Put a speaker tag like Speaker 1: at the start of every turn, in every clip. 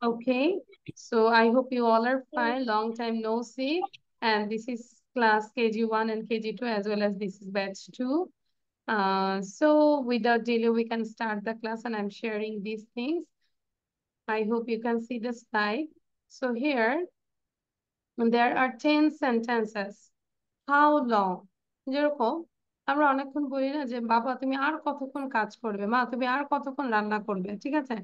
Speaker 1: Okay, so I hope you all are fine. Long time no see. And this is class KG1 and KG2 as well as this is batch 2. So without delay, we can start the class and I'm sharing these things. I hope you can see the slide. So here, there are 10 sentences. How long? যেরকম আমরা অনেকক্ষণ বলি না যে বাবা তুমি আর কতক্ষণ কাজ করবে, মা তুমি আর কতক্ষণ রান্না করবে, ঠিক আছে,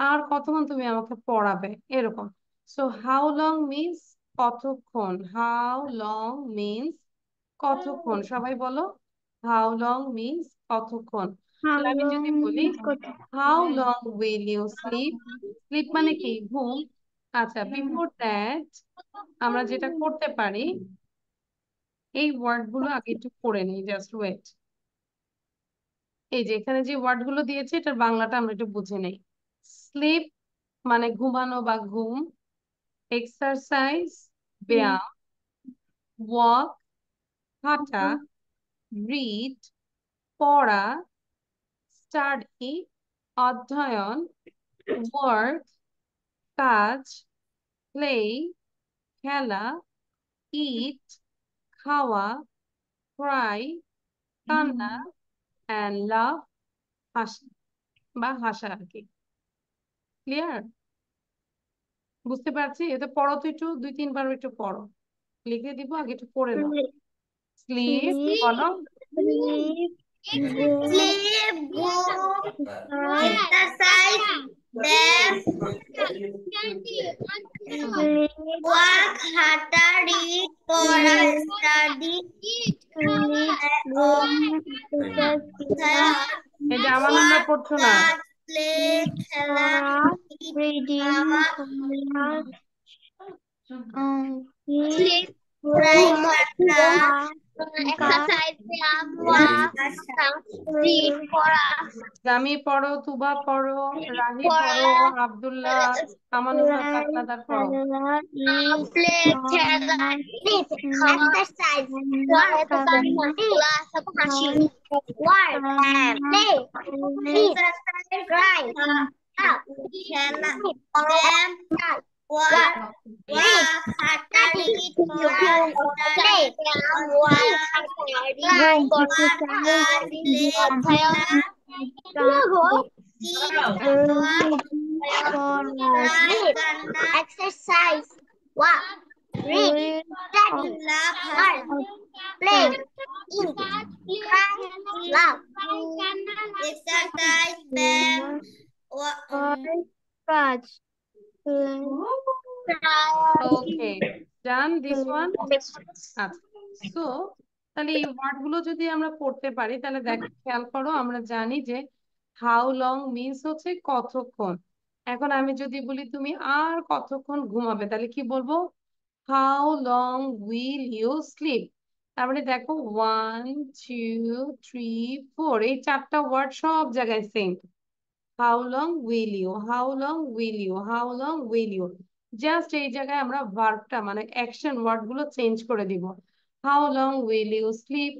Speaker 1: আর কতক্ষণ তুমি আমাকে পড়াবে, এরকম। সো হাউ লং মিন্স কতক্ষণ, হাউ লং মিন্স কতক্ষণ, সবাই বলো হাউ লং মিন্স কতক্ষণ।
Speaker 2: How
Speaker 1: তাহলে আমি যদি
Speaker 2: long
Speaker 1: বলি
Speaker 2: is got
Speaker 1: how long will you sleep, sleep মানে কি ঘুম। আচ্ছা, বিফোর দ্যাট আমরা যেটা করতে পারি, এই ওয়ার্ড গুলো আগে একটু পড়ে নিই, জাস্ট ওয়েট। এই যে এখানে যে ওয়ার্ড গুলো দিয়েছে এটার বাংলাটা আমরা একটু বুঝে নেই। স্লিপ মানে ঘুমানো বা ঘুম, এক্সারসাইজ ব্যায়াম, ওয়াক হাঁটা, রিড পড়া, স্টাডি অধ্যয়ন, ওয়ার্ক কাজ, প্লে খেলা, ইট খাওয়া, ক্রাই কান্না, অ্যান্ড লাভ হাসি বা হাসা আর কি। ক্লিয়ার? বুঝতে পারছি? এতে পড়ো তো, একটু 2-3 বার একটু পড়ো, লিখে দিব, আগে একটু পড়ে নাও। স্লিপ
Speaker 2: sleep,
Speaker 1: বলো।
Speaker 2: sleep, go,
Speaker 3: Sleep, go,
Speaker 2: start,
Speaker 3: exercise, them,
Speaker 2: sleep,
Speaker 3: work, hata, read, পড়া, study,
Speaker 2: sleep, go, exercise,
Speaker 1: এই যে আমার নামটা পড়ছো না।
Speaker 3: কাজ, play, খেলা,
Speaker 2: reading,
Speaker 3: খাওয়া,
Speaker 2: class,
Speaker 3: sleep,
Speaker 2: pray,
Speaker 3: হাঁটা,
Speaker 2: exercise,
Speaker 3: work, read, পড়া,
Speaker 1: জামি পড়ো, তুবা পড়ো, রাহি পড়ো, আব্দুল্লাহ, আমানুল্লাহ, সাকনাদার পড়ো।
Speaker 3: play, খেলা, খাওয়া, exercise, work, class, হাসি, work, play, exercise, cry, খেলা, them, work, হাঁটা, read, পড়া, study, work, exercise, walk, read, study, laugh, play, eat, cry, laugh, exercise, them,
Speaker 2: কাজ
Speaker 1: ওকে, ডান দিস ওয়ান। আচ্ছা, সো তাহলে এই ওয়ার্ড গুলো যদি আমরা পড়তে পারি তাহলে দেখো, খেয়াল করো, আমরা জানি যে হাউ লং মিন্স হচ্ছে কতক্ষণ। এখন আমি যদি বলি তুমি আর কতক্ষণ ঘুমাবে, তাহলে কি বলবো? How long will you sleep. তার মানে দেখো 1 2 3 4, এই 4টা ওয়ার্ড সব জায়গায় same. How long will you, how long will you, how long will you, just এই জায়গায় আমরা ভার্বটা মানে অ্যাকশন ওয়ার্ড গুলো চেঞ্জ করে দিব। How long will you sleep,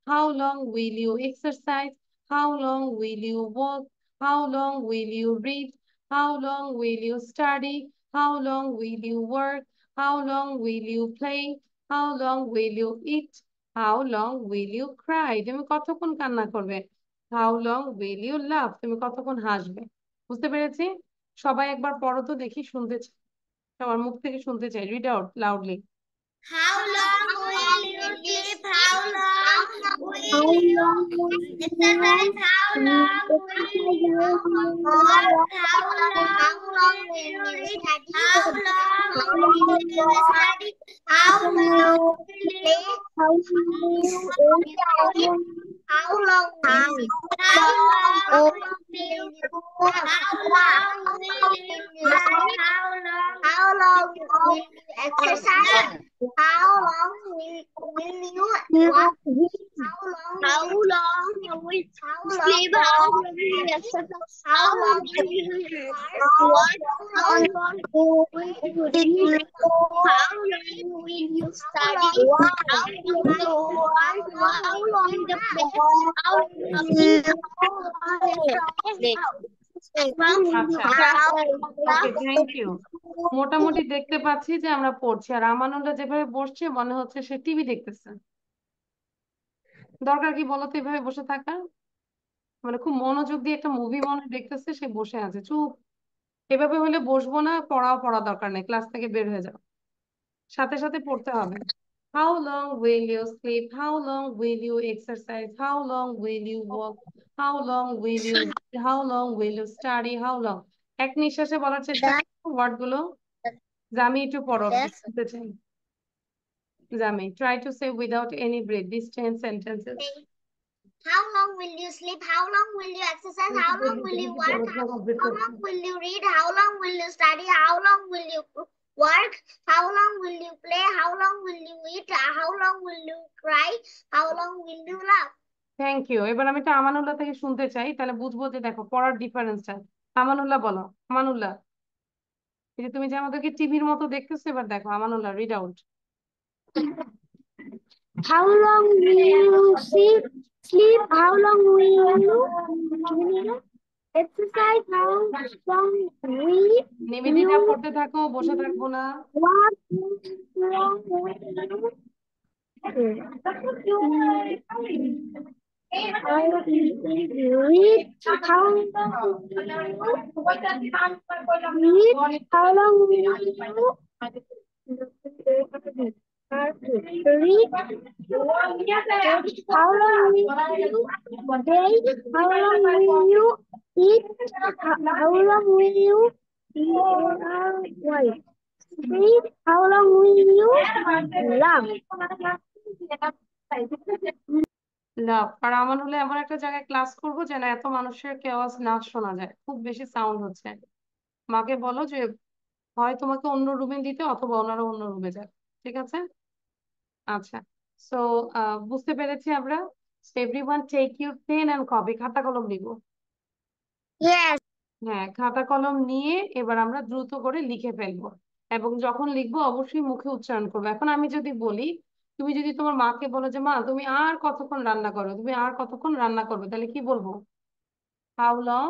Speaker 1: how long will you exercise, how long will you walk, how long will you read, how long will you study, how long will you work, how long will you play, how long will you eat, how long will you cry, তুমি কতক্ষণ কান্না করবে? How long will you love, তুমি কতক্ষণ হাসবে? বুঝতে পেরেছি? সবাই একবার পড়ো তো দেখি, শুনতে চাই, সবার মুখ থেকে শুনতে চাই, read out loudly.
Speaker 3: how long will you sleep, how long will you exercise, how long will you work, how long will you read, how long will you study, how long will you how long will you how long will you how long will you exercise, how long will you walk, how long will you sleep, how long will you exercise, how long will you work, how long will you read, how long will you study, how long will you play, how long will you
Speaker 1: আচ্ছা
Speaker 3: How
Speaker 1: okay,
Speaker 3: long
Speaker 1: thank you. মোটামুটি দেখতে পাচ্ছি যে আমরা পড়ছি, আর আমানুল্লাহ যেভাবে বসছে মনে হচ্ছে সে টিভি দেখতেছে। দরকার কি বলতো এভাবে বসে থাকা? মানে খুব মনোযোগ দিয়ে একটা মুভি মনে হয় দেখতেছে, সে বসে আছে চুপ। এভাবে হলে বসবো না, পড়া দরকার নেই, ক্লাস থেকে বের হয়ে যাও। সাথে সাথে পড়তে হবে। How long will you sleep? How long will you exercise? How long will you walk? How long will you how long will you study? How long? এক নিঃশ্বাসে বলার চেষ্টা
Speaker 3: does
Speaker 1: করো ওয়ার্ড গুলো। জামি একটু পড়ো,
Speaker 3: does
Speaker 1: শুনতে চাই। জামি, try to say without any breath these 10 sentences.
Speaker 3: How long will you sleep? How long will you exercise? How long will you work? How long will you read? How long will you study? How long will you work? How long will you play? How long will you eat? How long will you cry? How long will you laugh?
Speaker 1: Thank you. এবার আমি একটা আমানুল্লাহ থেকে শুনতে চাই, তাহলে বুঝবো যে দেখো পড়ার ডিফারেন্সটা। আমানুল্লাহ বলো। আমানুল্লাহ, এই যে তুমি যে আমাদেরকে টিভির মতো দেখতেছো, এবার দেখো Amanullah read out.
Speaker 2: How long will you sleep? How long will you exercise? How long will
Speaker 1: Nivedita
Speaker 2: you
Speaker 1: পড়তে থাকো, বসে থাকবো না।
Speaker 2: walk? How long will you read? How long will you read? How long will you read? How long will you bathe? How long will you eat? How long will you wait? Sleep? How long will you laugh?
Speaker 1: লাভ। আর আমানুল্লাহ এমন একটা জায়গায় class করবো যেন এত মানুষের আওয়াজ না শোনা যায়, খুব বেশি সাউন্ড হচ্ছে। মাকে বলো যে হয় তোমাকে অন্য রুমে দিতে, অথবা ওনারা অন্য রুমে যায়। ঠিক আছে? আচ্ছা। সো বুঝতে পেরেছি আমরা। Everyone take your pen and copy, খাতা কলম নিব।
Speaker 3: Yes.
Speaker 1: হ্যাঁ, খাতা কলম নিয়ে এবার আমরা দ্রুত করে লিখে ফেলবো, এবং যখন লিখবো অবশ্যই মুখে উচ্চারণ করবো। এখন আমি যদি বলি, তুমি যদি তোমার মাকে বলো যে মা তুমি আর কতক্ষণ রান্না করো, তুমি আর কতক্ষণ রান্না করবে, তাহলে কি বলবো? How long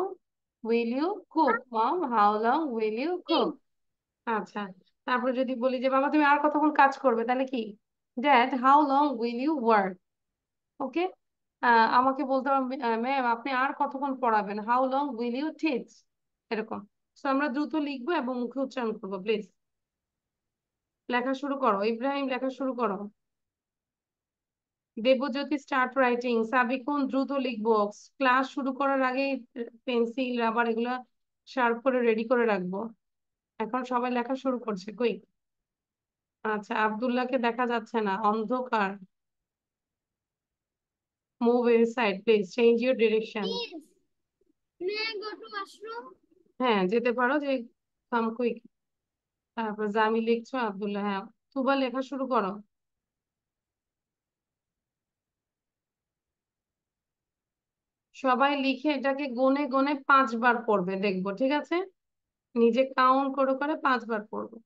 Speaker 1: will you cook mom, how long will you cook. আচ্ছা। তারপর যদি বলি যে বাবা তুমি আর কতক্ষণ কাজ করবে, তাহলে কি? Dad how long will you work. Okay. আমাকে বলতে হবে ম্যাম আপনি আর কতক্ষণ পড়াবেন, how long will you teach. এরকম। তো আমরা দ্রুত লিখবো এবং মুখে উচ্চারণ করবো। প্লিজ লেখা শুরু করো, ইব্রাহিম লেখা শুরু করো। Debjyoti start writing. সাবিকুন দ্রুত লিখবো। ক্লাস শুরু করার আগে পেন্সিল রাবার এগুলা শার্প করে রেডি করে রাখবো। এখন সবাই লেখা শুরু করছে, কই? আচ্ছা, আব্দুল্লাহকে দেখা যাচ্ছে না, অন্ধকার। Move inside please, change your direction.
Speaker 3: Yes. May I go to washroom?
Speaker 1: হ্যাঁ যেতে পারো, যে কাম কুইক। তারপর জামি লিখছো, আব্দুল্লাহ হ্যাঁ। তুবা লেখা শুরু করো। সবাই লিখে এটাকে গনে গনে 5 বার পড়বে, দেখবো। ঠিক আছে? নিজে কাউন্ট করে করে 5 বার পড়বে।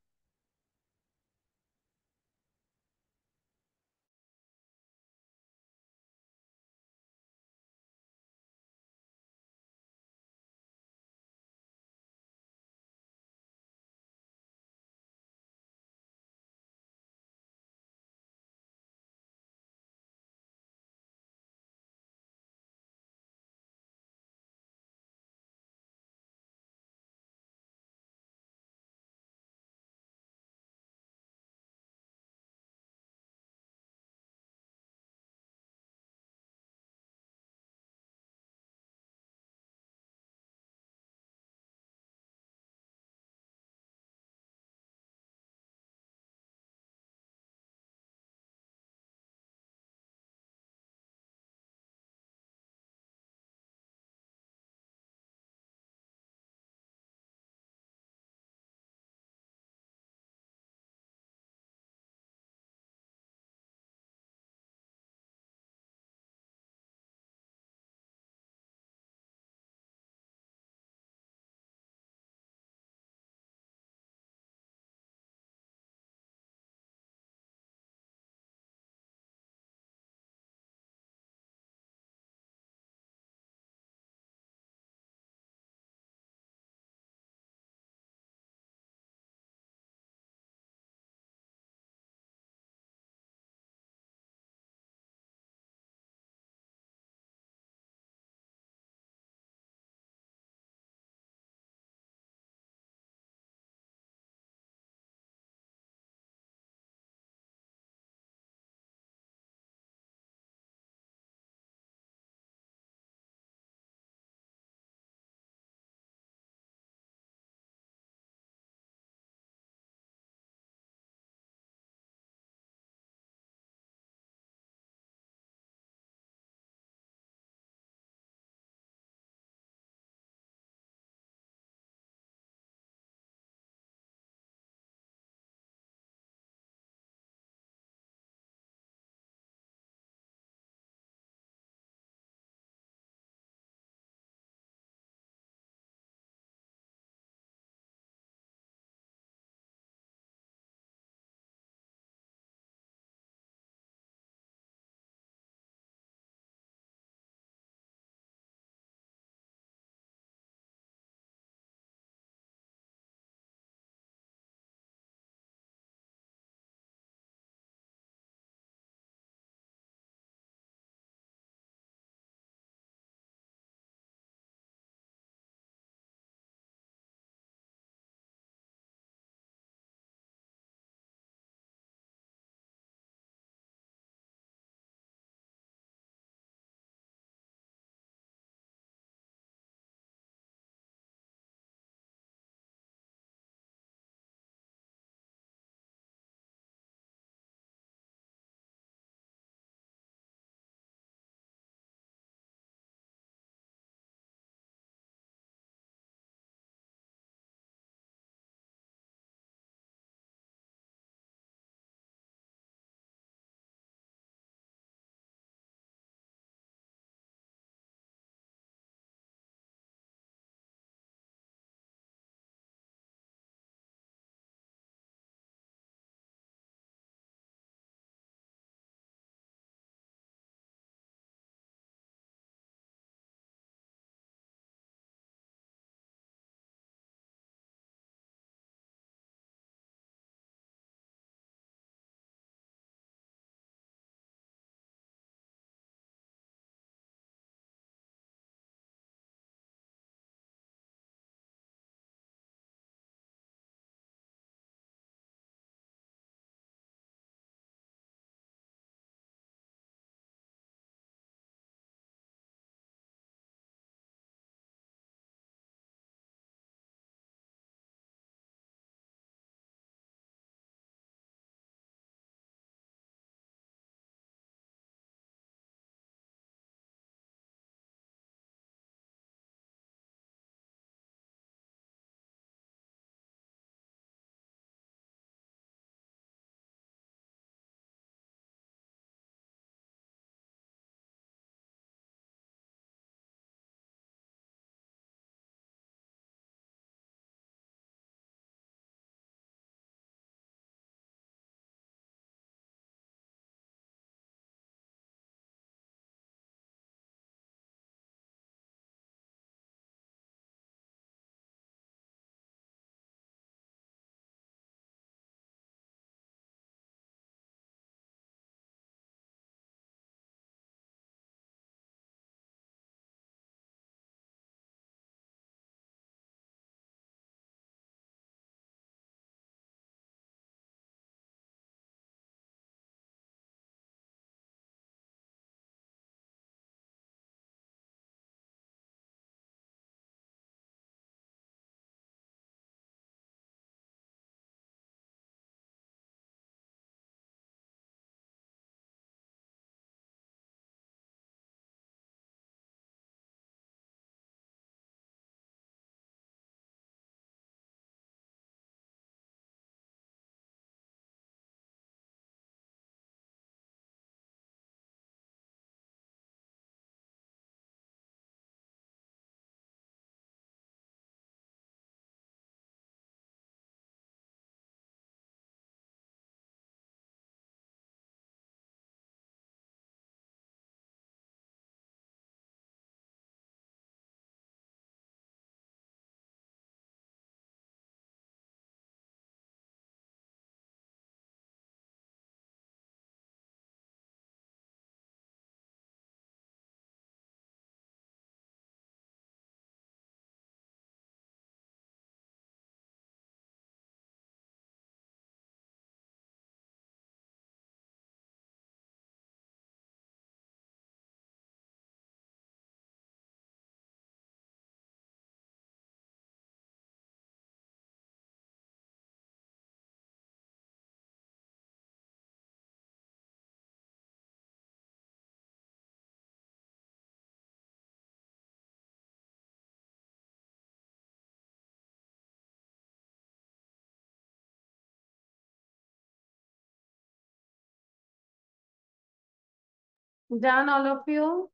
Speaker 1: Done, all of you?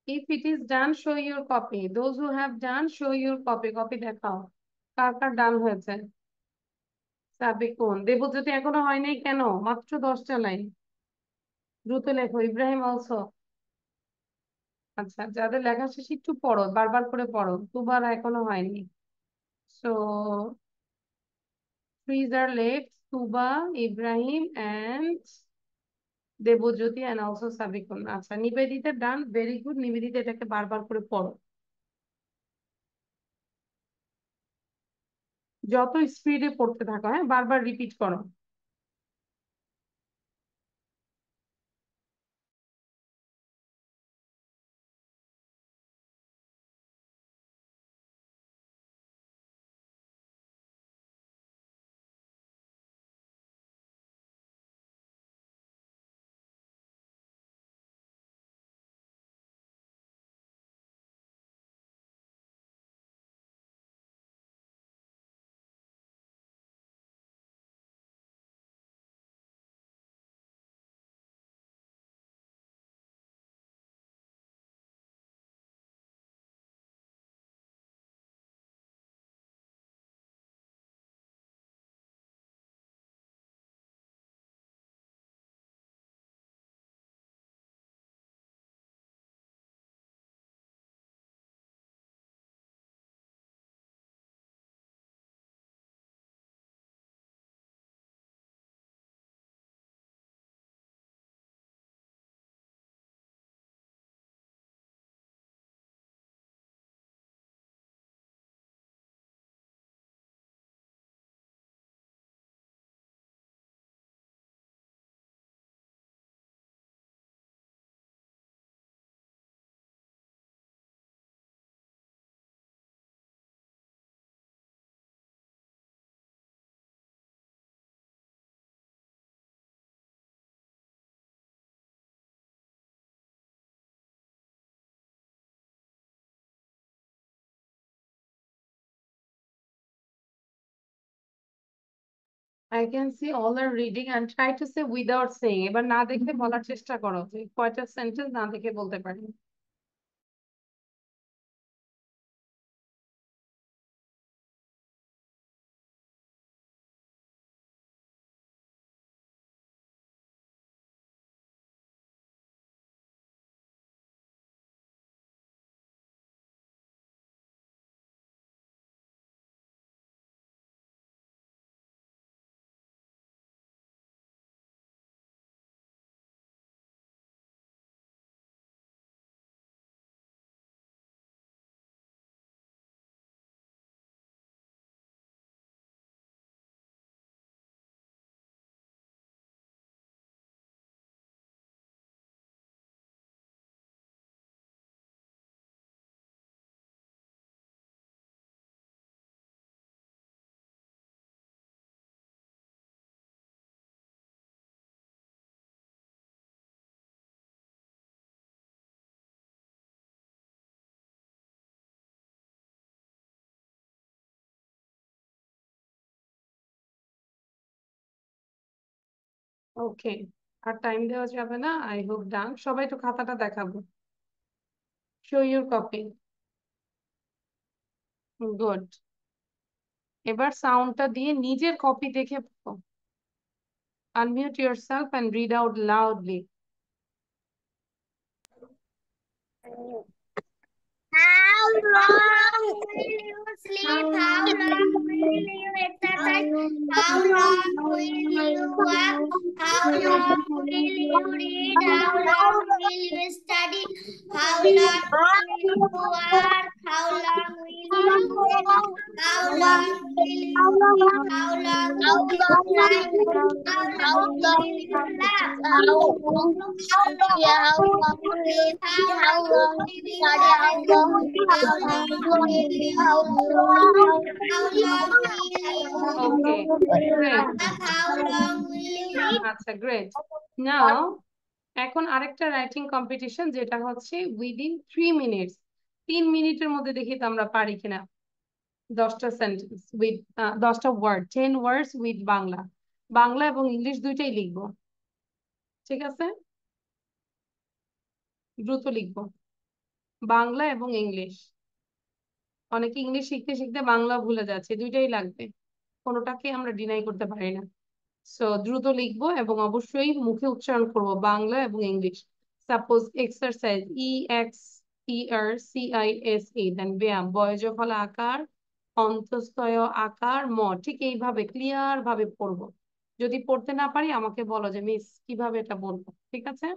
Speaker 1: If it is done, show your copy. Those who have done, show your copy. Copy দেখাও। কার কার ডান হয়েছে? সাবিকুন। দেবজ্যোতি এখনো হয় নাই কেন? মাত্র 10টা লাইন। দ্রুত লেখো। ইব্রাহিম অলসো। আচ্ছা, যাদের লেখা শেষ একটু পড়ো, বারবার করে পড়ো। দুবার এখনো হয়নি। So 3 are left. Tuba, Ibrahim, and Debjyoti and also Sabikun. আচ্ছা, নিবেদিতা ডান, ভেরি গুড। নিবেদিতা এটাকে বারবার করে পড়ো। যত স্পিডে পড়তে থাকো, হ্যাঁ, বারবার রিপিট করো। I can see all are reading and try to say without saying. এবার না দেখে বলার চেষ্টা করো যে কয়টা সেন্টেন্স না দেখে বলতে পারি। ওকে, আর টাইম দেওয়া যাবে না। আই হোপ ডান। সবাই তো খাতাটা দেখাবো। Show your copy. গুড। এবার সাউন্ডটা দিয়ে নিজের কপি দেখে unmute yourself and read out loudly.
Speaker 3: How long will you sleep? How long will you exercise? How long will you walk? How long will you read? How long will you study? How long will you work? How long will you wait? How long will you eat? How long will you cry? How long will you laugh? How long will you live? How long will you study? How long will you how long will you
Speaker 1: Okay, great.
Speaker 3: how long will you eat?
Speaker 1: আচ্ছা, great. নাও এখন আরেকটা writing competition, যেটা হচ্ছে within 3 minutes. 3 মিনিটের মধ্যে দেখি তো আমরা পারি কিনা 10টা সেন্টেন্স উইথ 10টা word, 10 words with Bangla. Bangla এবং ইংলিশ দুইটাই লিখবো, ঠিক আছে? দ্রুত লিখবো। বাংলা এবং ইংলিশ। অনেকে ইংলিশ শিখতে শিখতে বাংলা ভুলে যাচ্ছে, দুইটাই লাগবে, কোনোটাকে আমরা ডিনাই করতে পারি না। সো দ্রুত লিখবো এবং অবশ্যই মুখে উচ্চারণ করব, বাংলা এবং ইংলিশ। সাপোজ এক্সারসাইজ, EXERCISE, দেন ব্যায়াম, বয়জ ফলা আকার, অন্তস্তয় আকার, ম, ঠিক এইভাবে ক্লিয়ার ভাবে পড়বো। যদি পড়তে না পারি আমাকে বলো যে মিস কিভাবে এটা বলবো, ঠিক আছে?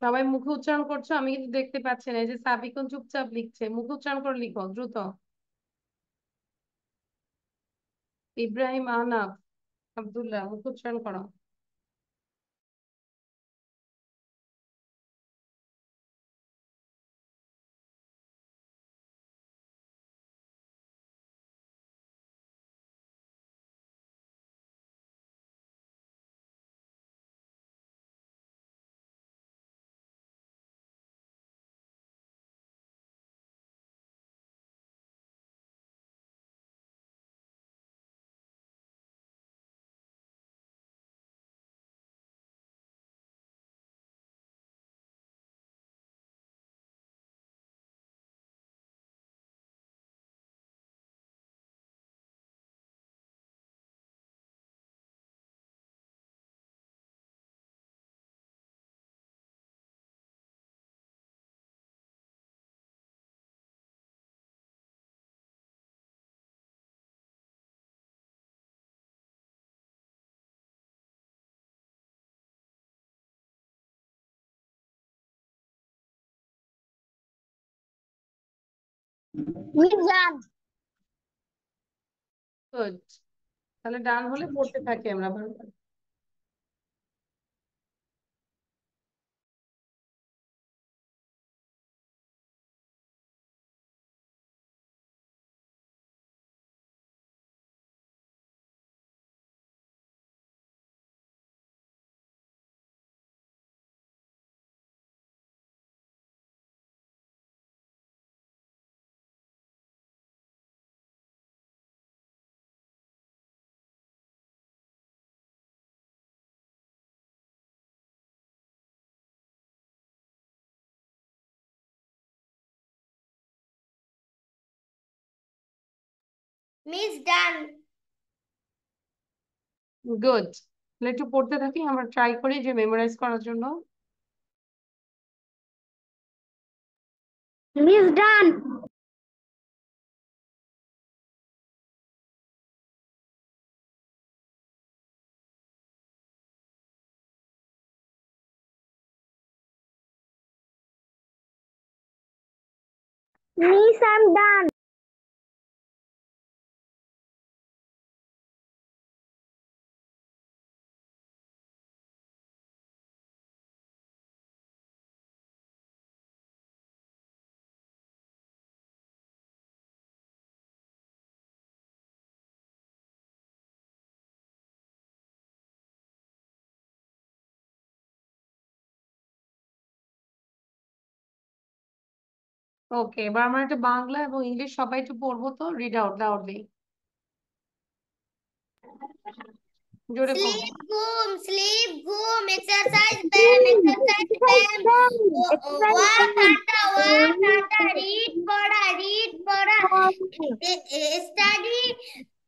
Speaker 1: সবাই মুখে উচ্চারণ করছো, আমি কিন্তু দেখতে পাচ্ছি না। এই যে সাবিকুন চুপচাপ লিখছে, মুখে উচ্চারণ করে লিখো দ্রুত। ইব্রাহিম আহনাফ, আব্দুল্লাহ, মুখে উচ্চারণ করো।
Speaker 2: মিজান।
Speaker 1: গুড। তাহলে ডান হলে পড়তে থাকি আমরা বারবার।
Speaker 3: Miss done.
Speaker 1: গুড। তাহলে একটু পড়তে থাকি, আমরা ট্রাই করি যে মেমোরাইজ করার জন্য।
Speaker 2: Miss done. Miss I am done.
Speaker 1: Okay, এবার আমরা একটা বাংলা এবং ইংলিশ সবাই একটু পড়বো, তো রিড আউট লাউডলি, জোরে পড়বো।
Speaker 3: Sleep, boom, exercise, bam, exercise, bam. Work harder, read, পড়া, study,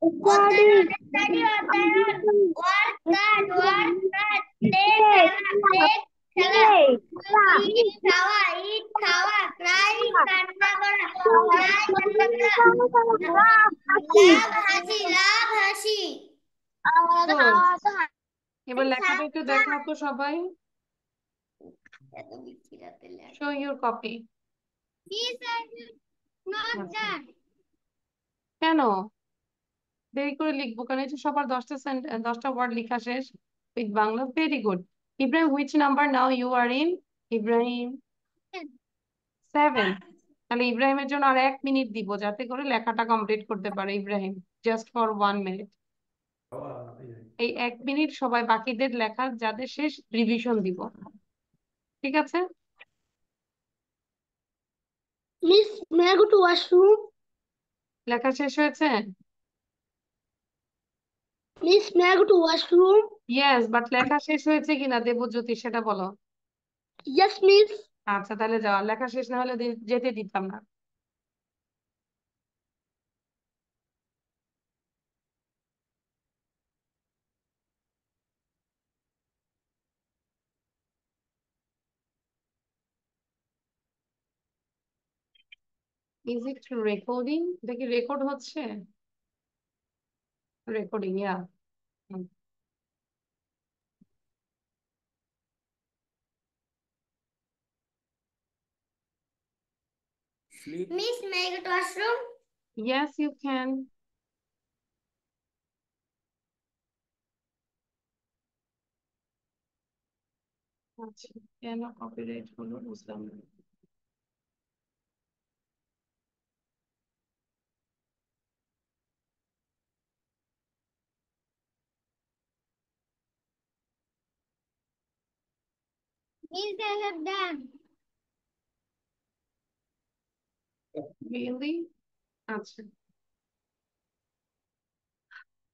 Speaker 3: অধ্যয়ন, work hard, play, খেলা, খাওয়া, cry, কান্না করা, লাভ, হাসি।
Speaker 1: Good. এবার লেখাটা একটু দেখাও তো সবাই। Show your copy. কেন দেরি করে লিখবো? কারণ এই যে সবার 10টা ওয়ার্ড লেখা শেষ with Bangla. Very good. Ibrahim, which number now you are in? Ibrahim 7। তাহলে ইব্রাহিমের জন্য আর 1 মিনিট দিব যাতে করে লেখাটা কমপ্লিট করতে পারে ইব্রাহিম, জাস্ট ফর 1 মিনিট। এই 1 মিনিট সবাই বাকিদের লেখা যাদের শেষ রিভিশন দিব, ঠিক আছে?
Speaker 2: Miss, may I go to washroom?
Speaker 1: লেখা শেষ হয়েছে?
Speaker 2: Miss, may I go to washroom?
Speaker 1: Yes, but লেখা শেষ হয়েছে কিনা দেবজ্যোতি সেটা বলো।
Speaker 2: Yes, miss.
Speaker 1: আচ্ছা, তাহলে যাও, লেখা শেষ না হলে যেতে দিতাম না। Is it recording? এটা কি রেকর্ড হচ্ছে? Recording, yeah.
Speaker 3: Miss, may I go to washroom?
Speaker 1: Yes, you can. আচ্ছা, কেন কপিরাইট হলো বুঝলাম না।
Speaker 3: Miss, I have done.
Speaker 1: Really? আচ্ছা,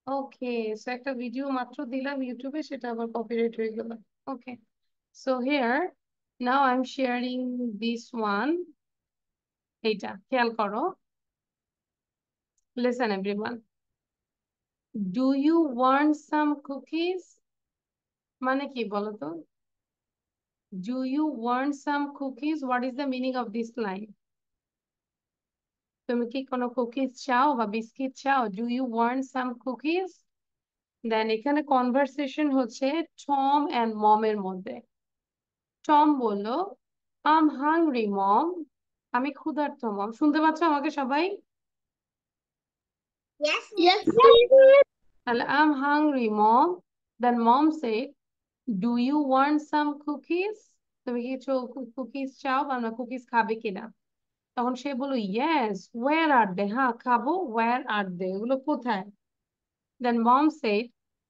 Speaker 1: ওকে। সো একটা ভিডিও মাত্র দিলাম ইউটিউবে, সেটা আবার কপিরাইট হয়ে গেল। Okay, so here now I am sharing this one. এইটা খেয়াল করো। Listen everyone, do you want some cookies মানে কি বলো তো? Do you want some cookies, what is the meaning of this line? তুমি কি কোনো কুকিজ চাও বা বিস্কিট চাও? Do you want some cookies? Then এখানে কনভারসেশন হচ্ছে টম অ্যান্ড মমের মধ্যে। টম বলল, আম হাংরি মম, আমি ক্ষুধার্ত মম। শুনতে পাচ্ছ আমাকে সবাই?
Speaker 3: Yes,
Speaker 2: Yes,
Speaker 3: miss.
Speaker 2: miss.
Speaker 1: তাহলে I'm hungry Mom, then Mom said, do you want some cookies, তুমি কি কুকিজ চাও বা আমরা কুকিজ খাবে কিনা? তখন সে বললো, ইয়েস, ওয়ার আর দে, হ্যাঁ খাবো, ওয়ার আর দে, এগুলো কোথায়? Then Mom said,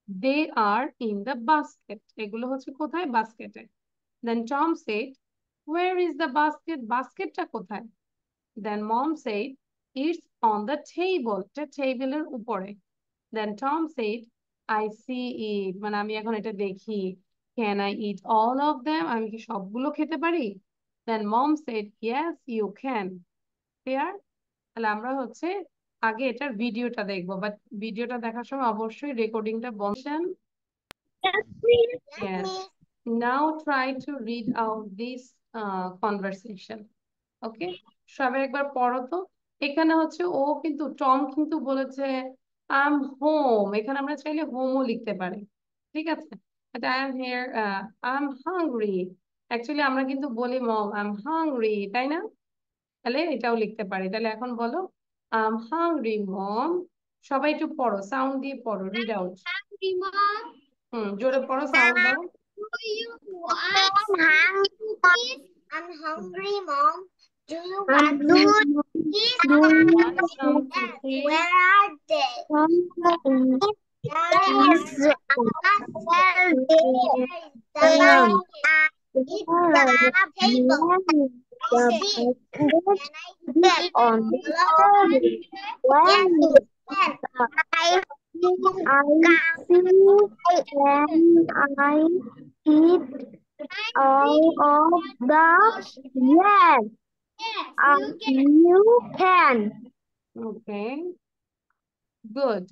Speaker 1: they are in the basket, এগুলো হচ্ছে কোথায়? বাস্কেটে। Then Tom said, where is the basket, বাস্কেটটা কোথায়? Then Mom said, it's on the table, এটা টেবিলের উপরে। Then Tom said, I see it, মানে আমি এখন এটা দেখি। Can I eat all of them, আমি কি সবগুলো খেতে পারি? Then Mom said, yes you can. Clear? তাহলে আমরা হচ্ছে আগে এটার ভিডিওটা দেখবো, বাট ভিডিওটা দেখার সময় অবশ্যই রেকর্ডিংটা বন্ধ।
Speaker 2: Yes, miss.
Speaker 3: Yes,
Speaker 1: Yes.
Speaker 3: miss.
Speaker 1: Now try to read out this conversation. Okay? সবাই একবার পড়ো তো। এখানে হচ্ছে ও কিন্তু টম কিন্তু বলেছে আই এম হোম, এখানে আমরা চাইলে হোমও লিখতে পারি। ঠিক আছে? I am here, I am hungry. Actually আমরা কিন্তু বলি মম আই এম হাংরি, তাই না? তাহলে এটাও লিখতে পারি। তাহলে এখন বলো, আই এম হাংরি মম। সবাই একটু পড়ো, সাউন্ড দিয়ে পড়ো, রিড আউট।
Speaker 3: Hungry, mom.
Speaker 1: জোরে পড়ো, সাউন্ড দাও।
Speaker 3: Do you want some cookies? I'm hungry, mom. Do you want cookies?
Speaker 1: Do you want some
Speaker 3: Yes.
Speaker 1: cookies?
Speaker 3: Where are they? Yes. Where are they? The table. I see. Can I get
Speaker 2: On the
Speaker 3: all of them? Yes,
Speaker 2: when
Speaker 3: you can. I
Speaker 2: I see and I eat all of the yes,
Speaker 3: Yes, you can.
Speaker 2: you can.
Speaker 1: Okay, good.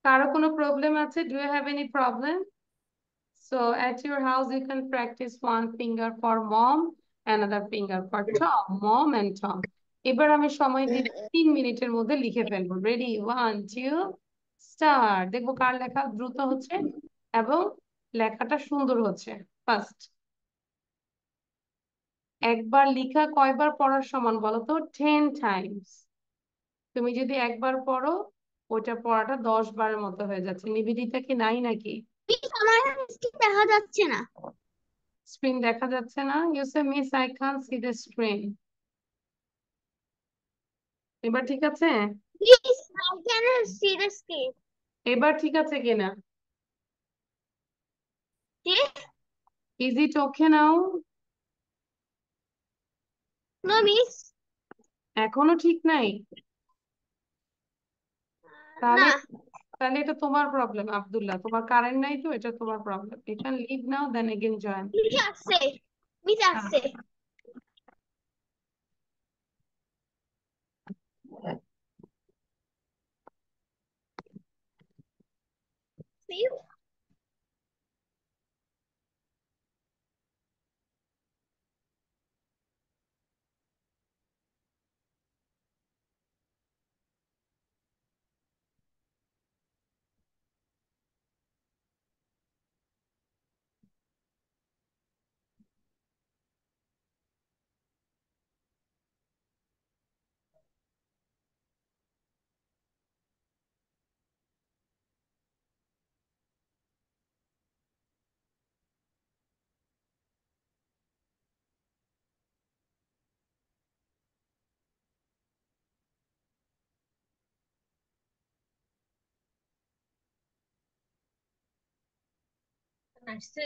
Speaker 1: কারো কোনো problem আছে? Do you have any problem? So at your house you can practice one finger for mom, another finger for Tom, mom and Tom. এবার আমি সময় দিব 3 মিনিটের মধ্যে লিখে ফেলবো। রেডি? 1 2 স্টার্ট। দেখবো কার লেখা দ্রুত হচ্ছে এবং লেখাটা সুন্দর হচ্ছে। ফার্স্ট, একবার লিখা কয়বার পড়ার সমান বলো তো? 10 টাইমস। তুমি যদি একবার পড়ো, ওইটা পড়াটা 10 বারের মতো হয়ে যাচ্ছে। নিবেদিতা কি নাই নাকি?
Speaker 2: আমার স্ক্রিন দেখা যাচ্ছে না।
Speaker 1: স্ক্রিন দেখা যাচ্ছে না? You say miss I can't see the screen. এবার ঠিক আছে?
Speaker 2: Please, I can see the screen.
Speaker 1: এবার ঠিক আছে কিনা?
Speaker 2: Yes?
Speaker 1: Is it okay now?
Speaker 2: No, miss.
Speaker 1: এখনো ঠিক নাই? তাহলে
Speaker 3: না
Speaker 1: তাহলে এটা তোমার প্রবলেম আব্দুল্লাহ, তোমার কারেন্ট নাই তো, এটা তোমার problem. You can leave now then again join.
Speaker 3: Miss আসছে, মিস আসছে। See you. আসছে।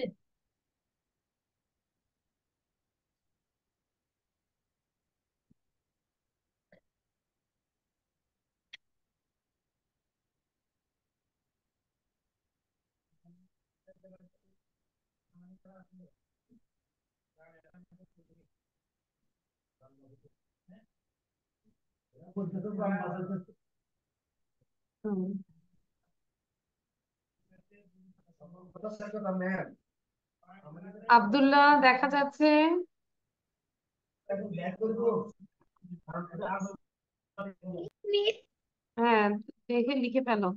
Speaker 1: হুম। আব্দুল্লাহ দেখা যাচ্ছে?
Speaker 3: মিস
Speaker 1: হ্যাঁ, দেখে লিখে ফেলো।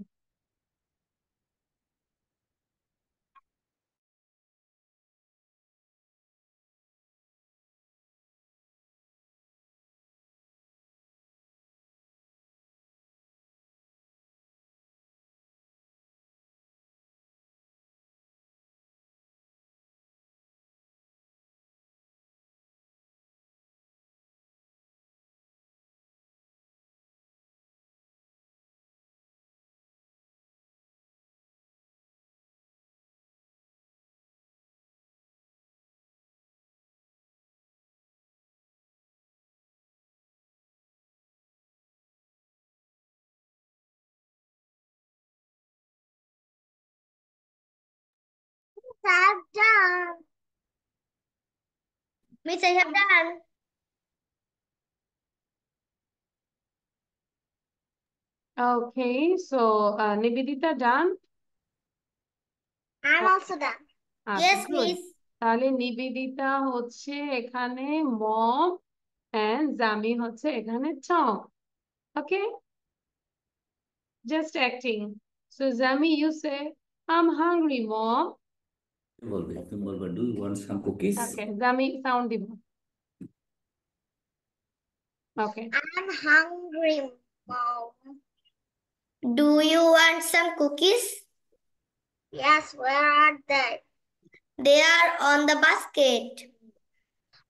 Speaker 3: have done. Miss, I have done.
Speaker 1: Okay, so Nivedita done?
Speaker 3: I'm also done.
Speaker 1: আচ্ছা,
Speaker 3: Yes,
Speaker 1: গুড।
Speaker 3: miss.
Speaker 1: তাহলে নিবেদিতা হচ্ছে এখানে মম, এন্ড জামি হচ্ছে এখানে Tom. Okay, just acting. So Jamie, you say I am hungry Mom.
Speaker 4: তুমি বলবে do you want some cookies.
Speaker 1: Okay, Jamie sound দিব। Okay,
Speaker 3: I'm hungry, Mom. Do you want some cookies? Yes, where are they? They are on the basket.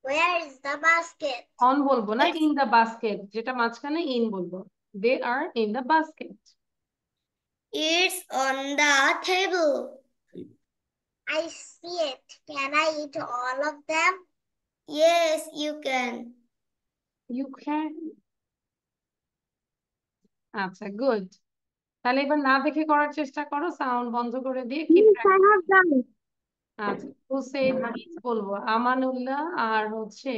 Speaker 3: Where is the basket?
Speaker 1: On বলবো না, in the basket, যেটা মাঝখানে in বলবো। They are in the basket.
Speaker 3: It's on the table. I see it. Can I eat all of them? Yes, you can.
Speaker 1: You can. আচ্ছা, good. তাহলে এবার না দেখে করার চেষ্টা করো, সাউন্ড বন্ধ করে দিয়ে কি।
Speaker 2: Miss, I have done.
Speaker 1: আচ্ছা, হুসেন প্লিজ বলবো আমানুল্লাহ আর হচ্ছে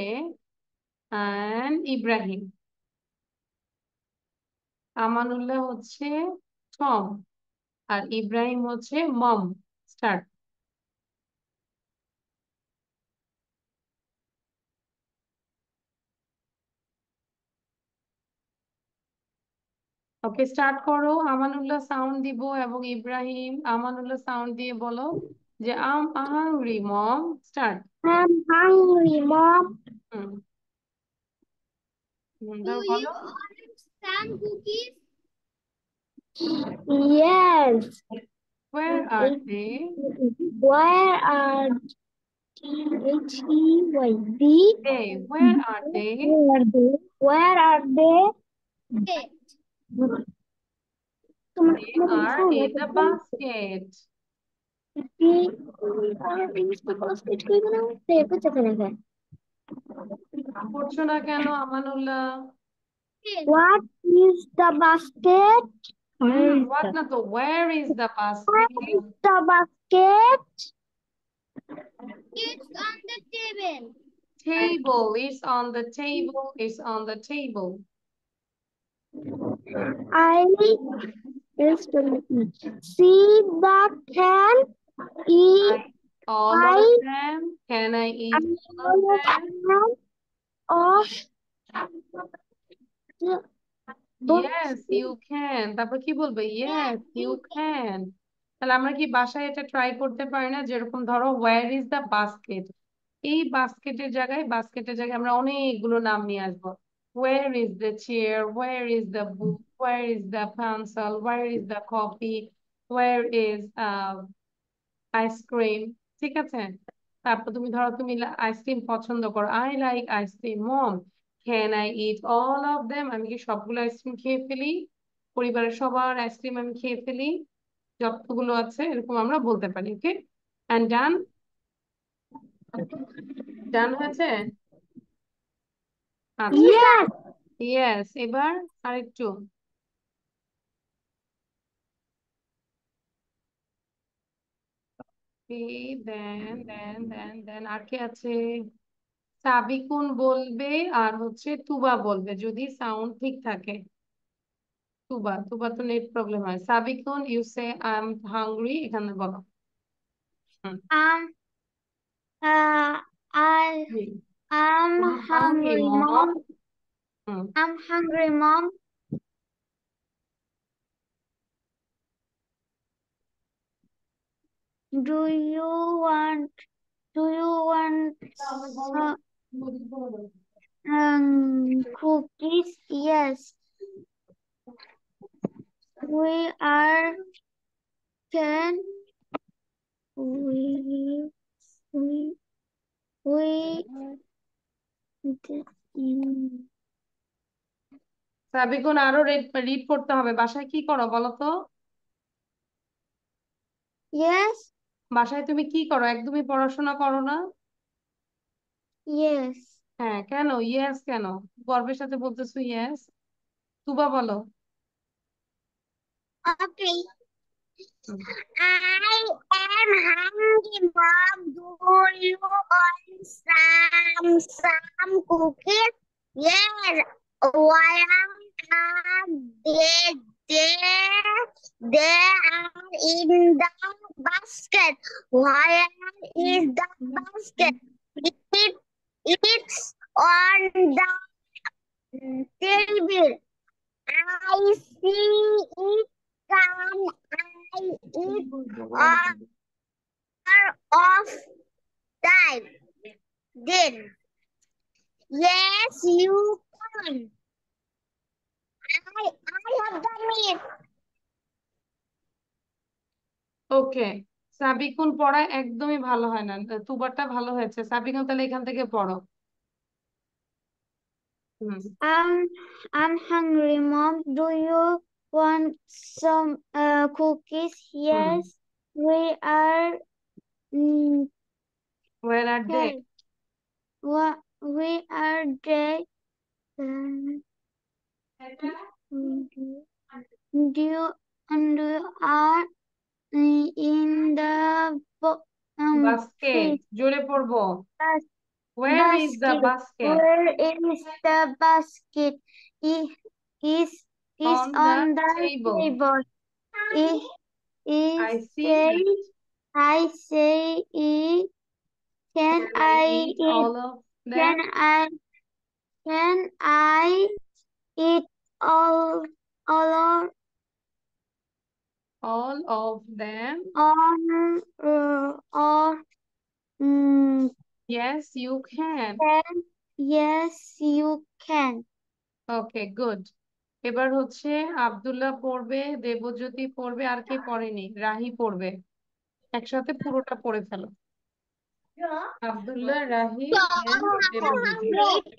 Speaker 1: ইব্রাহিম। আমানুল্লাহ হচ্ছে টম আর ইব্রাহিম হচ্ছে মম। স্টার্ট। ওকে, স্টার্ট করো। আমানুল্লাহ সাউন্ড দিব এবং ইব্রাহিম আমানুল্লাহ সাউন্ড দিয়ে বলো যে I'm hungry mom. Start.
Speaker 2: I'm hungry, Mom.
Speaker 1: Hmm hmm,
Speaker 3: Do
Speaker 1: তারপর
Speaker 3: you
Speaker 1: বলো।
Speaker 3: want some cookies?
Speaker 2: Yes.
Speaker 1: Where are they?
Speaker 2: Where are H-E-Y-D?
Speaker 1: Where are they?
Speaker 2: Where are they? Where are they?
Speaker 3: Okay.
Speaker 1: They are in the basket. করছো না কেন Amanullah?
Speaker 2: What is the basket?
Speaker 1: What না তো, where is the
Speaker 2: Where
Speaker 1: basket?
Speaker 2: is the basket?
Speaker 3: It's on the table.
Speaker 1: Table is on the table, is on the table.
Speaker 2: I see the can eat.
Speaker 1: All
Speaker 2: I
Speaker 1: of them. Can I eat all of them?
Speaker 2: of
Speaker 1: Yes, you can. তারপর কি বলবে? Yes, you can. তাহলে আমরা কি বাসায় এটা try করতে পারি না? যেরকম ধরো where is the basket? এই বাস্কেটের জায়গায় আমরা অনেকগুলো নাম নিয়ে আসবো। Where is the chair? Where is the book? Where is the pencil? Where is the coffee? Where is ice cream? ঠিক আছে। তারপর তুমি ধরো তুমি আইসক্রিম পছন্দ করো। I like ice cream. Mom, can I eat all of them? আমি কি সবগুলো আইসক্রিম খেয়ে ফেলি? পরিবারের সবার আইসক্রিম আমি খেয়ে ফেলি, যতগুলো আছে, এরকম আমরা বলতে পারি। ওকে, অ্যান্ড ডান। ডান হয়েছে? আচ্ছা,
Speaker 2: yes.
Speaker 1: ইয়েস। এবার আরেকটু। দেন আর কে আছে? সাবিকুন বলবে আর হচ্ছে তুবা বলবে, যদি সাউন্ড ঠিক থাকে। তুবা তো নেট প্রবলেম হয়। Sabikun, you say I am hungry, এখানে বলো। হুম,
Speaker 3: I am
Speaker 1: hungry
Speaker 3: hungry,
Speaker 1: mom.
Speaker 3: Mom.
Speaker 1: Hmm,
Speaker 3: I'm hungry, Mom. Do you want cookies? Yes. We are can we
Speaker 1: Sabikun আরো রিড করতে হবে। বাসায় কি করো বলো তো?
Speaker 3: yes,
Speaker 1: বাসায় তুমি কি করো? একদমই পড়াশোনা করো না?
Speaker 3: yes.
Speaker 1: হ্যাঁ, কেন ইয়েস কেন? গর্বের সাথে বলতেছো ইয়েস। তুবা বলো।
Speaker 3: Okay.
Speaker 1: Hmm,
Speaker 3: I am hungry, Mom. Do you want some cookies? Yes. Why are they are in the basket? Where is the basket? It's on the table. I see it. Can I eat of time? Then, yes, you can. I have done it.
Speaker 1: ওকে। সাবিকুন পড়ায় একদমই ভালো হয় না, তুবারটা ভালো হয়েছে। সাবিকুন তাহলে এখান থেকে পড়ো। হুম,
Speaker 3: I'm hungry, Mom. Do you want some cookies? Yes, we are.
Speaker 1: where are they?
Speaker 3: We are they. Do you are in the
Speaker 1: basket, জোরে পড়বো।
Speaker 3: bas-
Speaker 1: Where is the basket?
Speaker 3: Where is the basket? Is
Speaker 1: On
Speaker 3: on
Speaker 1: the
Speaker 3: the
Speaker 1: table.
Speaker 3: table.
Speaker 1: I see it.
Speaker 3: I say it. Can I
Speaker 1: eat
Speaker 3: eat?
Speaker 1: all of them?
Speaker 3: Can I eat all
Speaker 1: All of them?
Speaker 3: or
Speaker 1: Yes, you can.
Speaker 3: yes, you can.
Speaker 1: Okay, good. এবার হচ্ছে আব্দুল্লাহ পড়বে, দেবজ্যোতি পড়বে, আর কে পড়েনি? রাহি পড়বে। একসাথে পুরোটা পড়ে ফেলো। Abdullah, Rahi, and Debjyoti.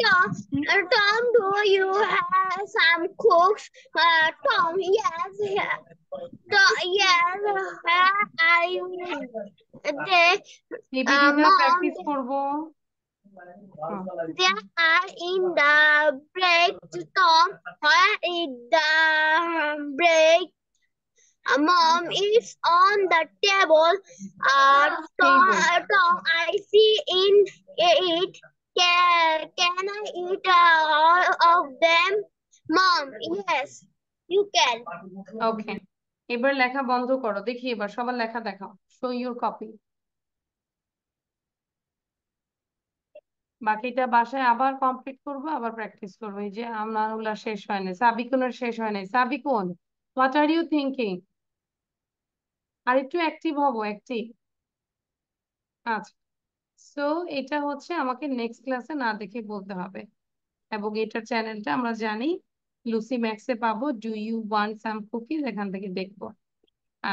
Speaker 3: Tom, do you have some cooks? Tom, yes, yes. Yes, I will.
Speaker 1: এবিডিটা
Speaker 3: Mom,
Speaker 1: practice করবো।
Speaker 3: They are in the break Tom. Where is the break? Mom is on the table. Tom, I see in it. Can I eat all of them? Mom, yes, you can.
Speaker 1: ওকে, এবার লেখা বন্ধ করো, দেখি এবার সবার লেখা দেখাও, শো ইউর কপি। বাকিটা বাসায় আবার কমপ্লিট করবো, আবার প্র্যাকটিস করবো। এই যে আমনাগুলা শেষ হয় নাই, সাবিকুনের শেষ হয় নাই। Sabikun, what are you thinking? আর একটু অ্যাক্টিভ হবো, অ্যাক্টিভ। আচ্ছা, সো এটা হচ্ছে আমাকে নেক্সট ক্লাসে না দেখে বলতে হবে, এবং এটার চ্যানেলটা আমরা জানি লুসি ম্যাক্সে পাবো। Do you want some cookies, এখান থেকে দেখবো।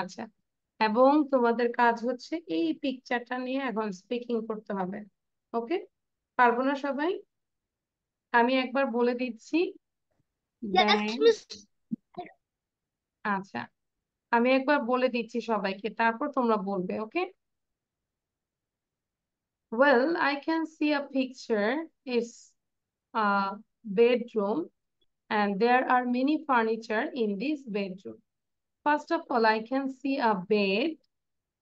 Speaker 1: আচ্ছা, এবং তোমাদের কাজ হচ্ছে এই পিকচারটা নিয়ে এখন স্পিকিং করতে হবে। ওকে, পারবো না সবাই? আমি একবার বলে দিচ্ছি।
Speaker 3: Yes,
Speaker 1: দেন
Speaker 3: Miss.
Speaker 1: আচ্ছা, আমি একবার বলে দিচ্ছি সবাইকে, তারপর তোমরা বলবে। ওকে, well, I can see a picture. It's a bedroom and there are many furniture in this bedroom. First of all, I can see a bed,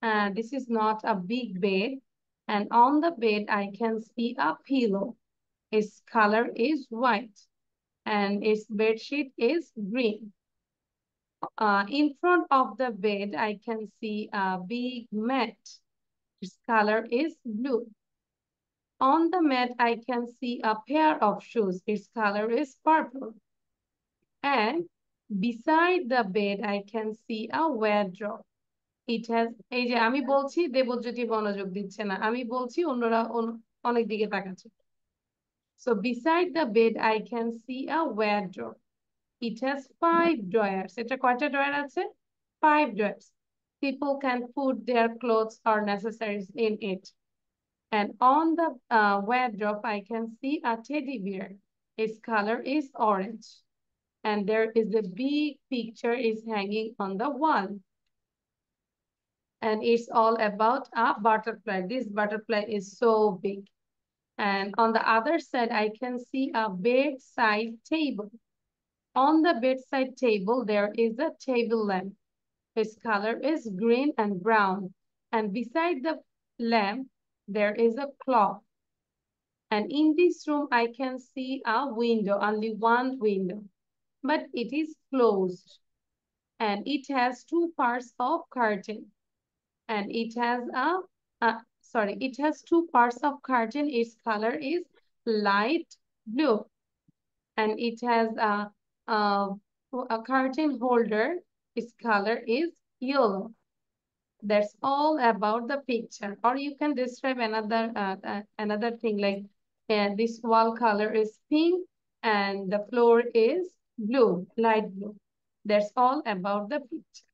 Speaker 1: and this is not a big bed, and on the bed I can see a pillow. Its color is white and its bed sheet is green. In front of the bed I can see a big mat. Its color is blue. On the mat I can see a pair of shoes. Its color is purple. And beside the bed I can see a wardrobe. It has, এই যে আমি বলছি দেবজ্যোতি মনোযোগ দিচ্ছে না, আমি বলছি অন্যরা অনেক দিকে তাকাচ্ছে। So beside the bed I can see a wardrobe. It has 5 drawers. এটা কয়টা ড্রয়ার আছে? 5 drawers. People can put their clothes or necessaries in it. And on the wardrobe I can see a teddy bear. Its color is orange. And there is a big picture is hanging on the wall. And it's all about a butterfly. This butterfly is so big. And on the other side, I can see a bedside table. On the bedside table, there is a table lamp. Its color is green and brown. And beside the lamp, there is a clock. And in this room, I can see a window, only one window, but it is closed. And it has 2 parts of curtain. And it has it has 2 parts of curtain. Its color is light blue. And it has a curtain holder. Its color is yellow. That's all about the picture. Or you can describe another thing like this wall color is pink and the floor is blue, light blue. That's all about the picture.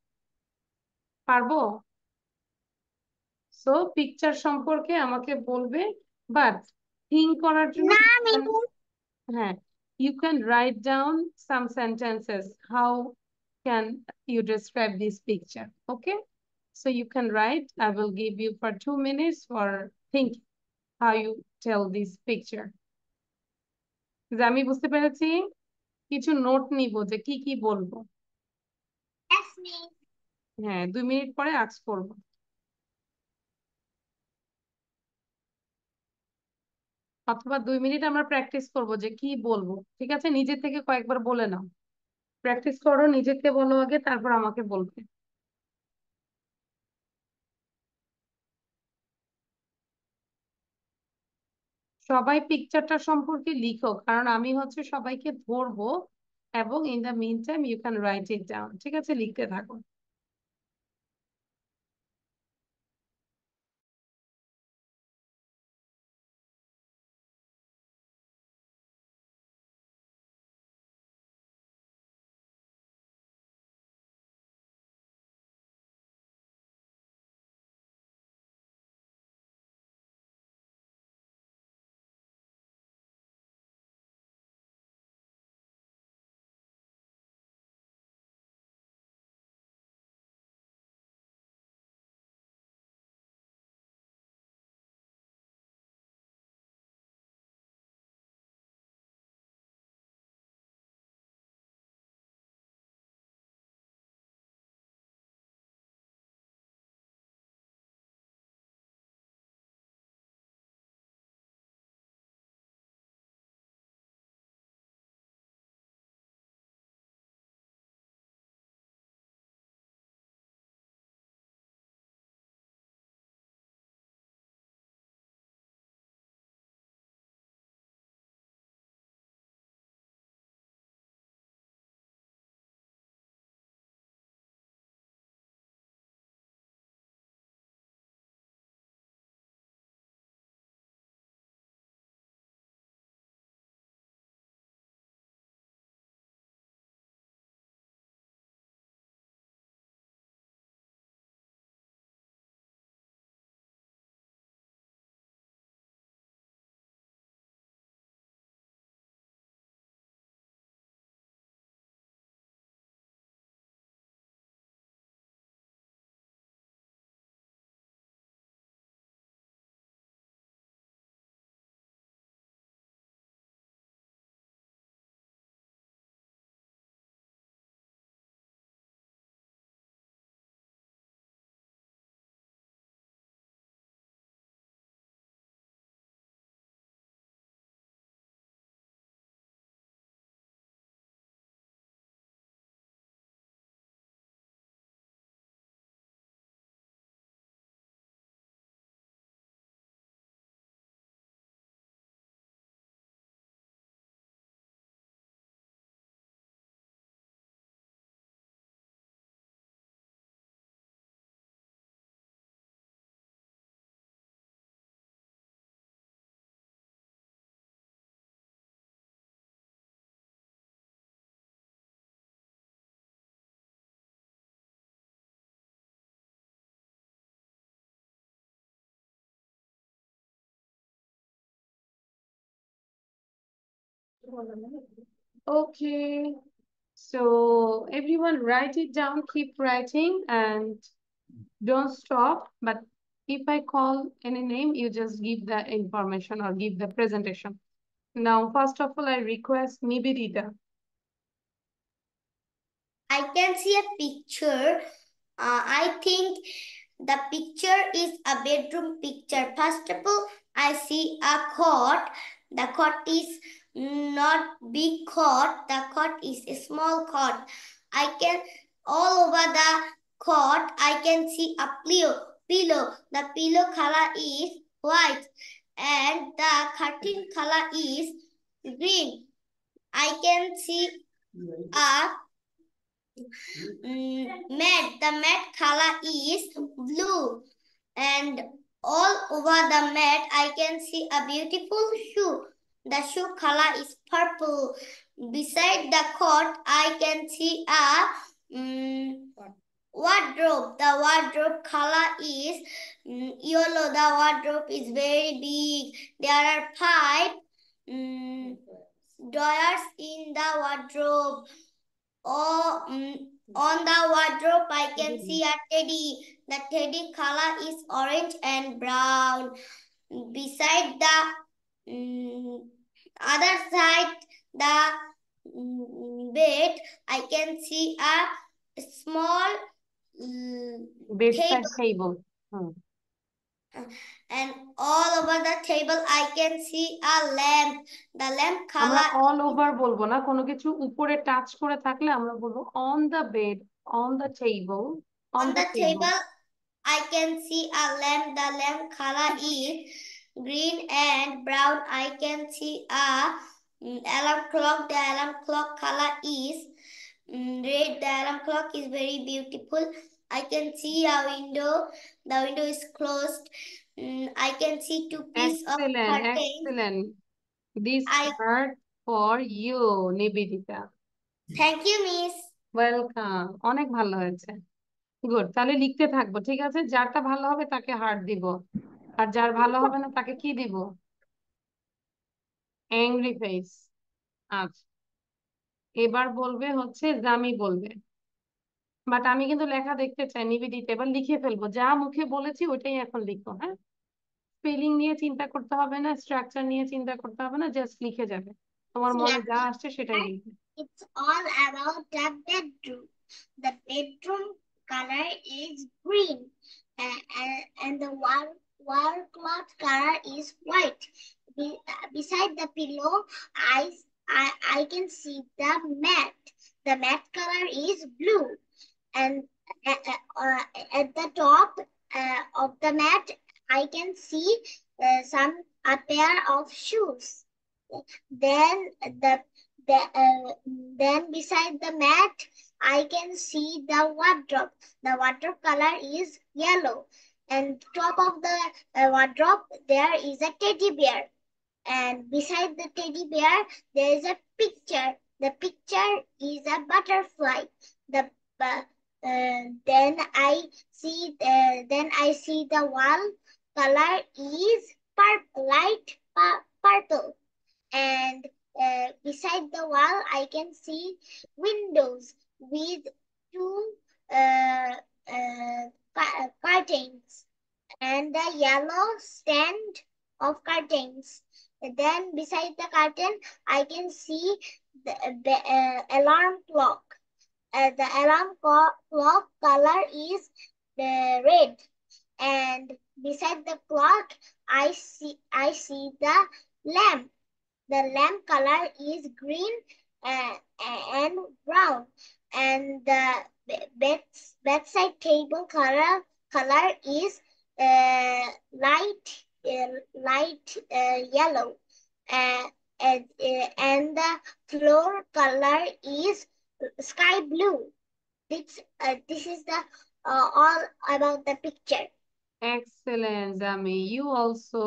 Speaker 1: পারবো? So picture সম্পর্কে আমাকে বলবে, but think করার জন্য হ্যাঁ, you can write down some sentences. How can you describe this picture? Okay, so you can write. I will give you for 2 minutes for thinking how you tell this picture. যে আমি বুঝতে পেরেছি, কিছু note নিব যে কি কি বলবো।
Speaker 3: Yes, Miss.
Speaker 1: হ্যাঁ, 2 মিনিট পরে আস্ক করবো, অথবা 2 মিনিট আমরা প্র্যাকটিস করব যে কি বলবো। ঠিক আছে, নিজে থেকে কয়েকবার বলে নাও, প্র্যাকটিস করো, নিজেকে বলো আগে, তারপর আমাকে বলবে। সবাই পিকচারটা সম্পর্কে লিখো, কারণ আমি হচ্ছে সবাইকে ধরবো, এবং in the meantime you can write it down. ঠিক আছে, লিখতে থাকো। Okay. So everyone write it down, keep writing and don't stop. But if I call any name, you just give the information or give the presentation. Now, first of all, I request Nivedita.
Speaker 3: I can see a picture. I think the picture is a bedroom picture. First of all, I see a cot. The cot is not big cot. The cot is a small cot. I can all over the cot. I can see a pillow. The pillow color is white, and the curtain color is green. I can see a mat. The mat color is blue, and all over the mat I can see a beautiful shoe. The shoe color is purple. Beside the cot I can see a wardrobe. The wardrobe color is yellow. The wardrobe is very big. There are 5 drawers in the wardrobe. On the wardrobe, I can see a teddy. The teddy color is orange and brown. Beside the other side, the bed, I can see a small
Speaker 1: Bedside
Speaker 3: table.
Speaker 1: table.
Speaker 3: And all over the table, I can see a lamp. The lamp
Speaker 1: আমরা
Speaker 3: color
Speaker 1: all over বলবো না, কোনো কিছু উপরে touch করে থাকলে আমরা বলবো on the bed, on the table,
Speaker 3: on the table. I can see a lamp. The lamp color is green and brown. I can see a alarm clock. The alarm clock color is red. The alarm clock is very beautiful. I can see a window. The window is closed. I can see 2 pieces of curtain.
Speaker 1: Excellent. This card for you, Nivedita.
Speaker 3: Thank you, Miss.
Speaker 1: Welcome. অনেক ভালো হয়েছে। Good, তাহলে লিখতে থাকবো, ঠিক আছে? যারটা ভালো হবে তাকে হার্ট দিব, আর যার ভালো হবে না তাকে কি দিব? Angry face. আচ্ছা, এবার বলবে হচ্ছে জামি বলবে, বাট আমি কিন্তু লেখা দেখতে চাই নিবেদিতা। এবার লিখে ফেলবো, যা মুখে বলেছি ওইটাই এখন লিখো, হ্যাঁ? স্পেলিং নিয়ে চিন্তা করতে হবে না, স্ট্রাকচার নিয়ে চিন্তা করতে হবে না, জাস্ট লিখে যাবে, তোমার মনে যা আসছে সেটাই লিখবে।
Speaker 2: It's all about the bedroom. The bedroom color is green, and the wall cloth color is white. Beside the pillow, I can see the mat. The mat color is blue, and at the top of the mat, I can see a pair of shoes. Then then beside the mat, I can see the wardrobe. The wardrobe color is yellow, and top of the wardrobe there is a teddy bear, and beside the teddy bear there is a picture. The picture is a butterfly. Then I see the wall color is light purple, and beside the wall I can see windows with 2 curtains and a yellow stand of curtains. Then beside the curtain I can see the alarm clock. The alarm clock color is red, and beside the clock I see the lamp. The lamp color is green and brown, and the bedside table color is light yellow, and the floor color is sky blue. This is the all about the picture.
Speaker 1: Excellent, Zami. You also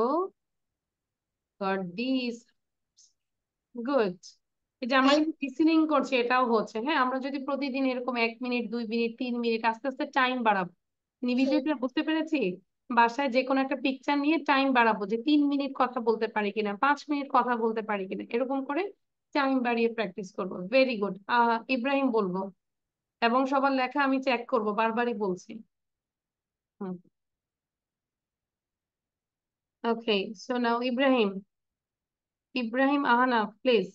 Speaker 1: got these. Good. এই যে আমরা কিন্তু listening করছি, এটাও হচ্ছে। হ্যাঁ, আমরা যদি প্রতিদিন এরকম 1 মিনিট 2 মিনিট 3 মিনিট আস্তে আস্তে টাইম বাড়াবো। নিবেদিতা, বুঝতে পেরেছি? বাসায় যে কোনো একটা পিকচার নিয়ে টাইম বাড়াবো, যে 3 মিনিট কথা বলতে পারি কিনা, 5 মিনিট কথা বলতে পারি কিনা, এরকম করে টাইম বাড়িয়ে প্র্যাকটিস করবো। Very good. ইব্রাহিম বলবো, এবং সবার লেখা আমি চেক করব, বারবারই বলছি। Hmm, okay. So now Ibrahim Ahana, please.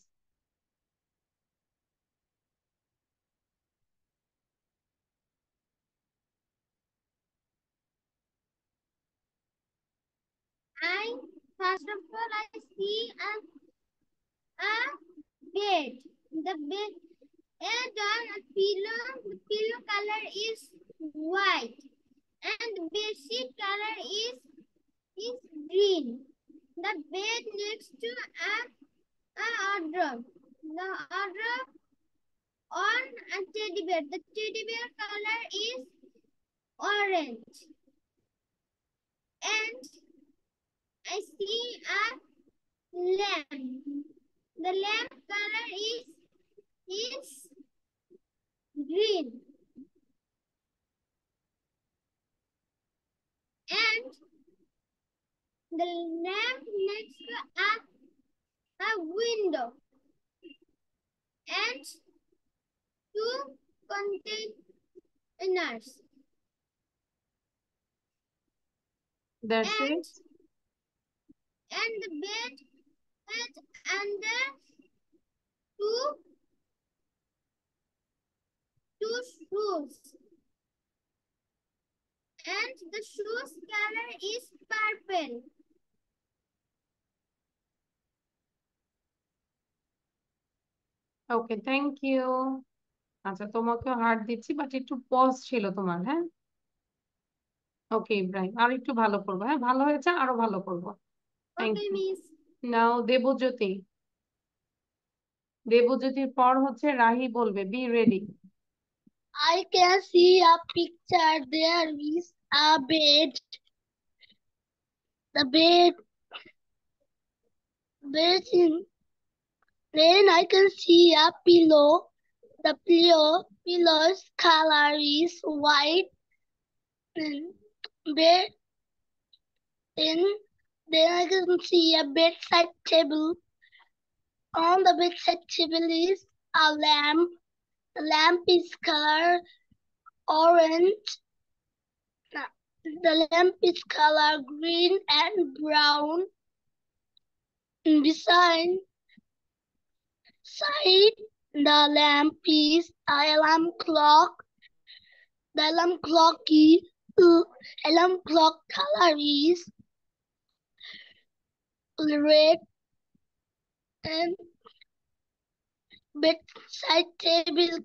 Speaker 3: First of all, I see a bed. The bed and on a pillow. The pillow color is white, and the bedsheet color is green. The bed next to a wardrobe. The wardrobe on a teddy bear. The teddy bear color is orange, and I see a lamp. The lamp color is green, and the lamp next to a window and two containers.
Speaker 1: That's
Speaker 3: and
Speaker 1: it.
Speaker 3: and the bed under two shoes, and the shoes color is purple.
Speaker 1: Okay, thank you. আচ্ছা, তোমাকে heart দিচ্ছি, but একটু pause ছিল তোমার। হ্যাঁ, ওকে ইব্রাহিম, আর একটু ভালো করবো। হ্যাঁ, ভালো হয়েছে, আরো ভালো করবো। Thank
Speaker 3: Okay,
Speaker 1: you.
Speaker 3: miss.
Speaker 1: Now দেবজ্যোতির পর হচ্ছে রাহি বলবে। Be ready.
Speaker 2: I can see a picture. There is a bed. The bed in. Then I can see a pillow. The pillow's color is white. Bed. Then I can see a bedside table. On the bedside table is a lamp. The lamp is color orange. The lamp is color green and brown. Beside the lamp is a alarm clock. The alarm clock color is red, and bedside table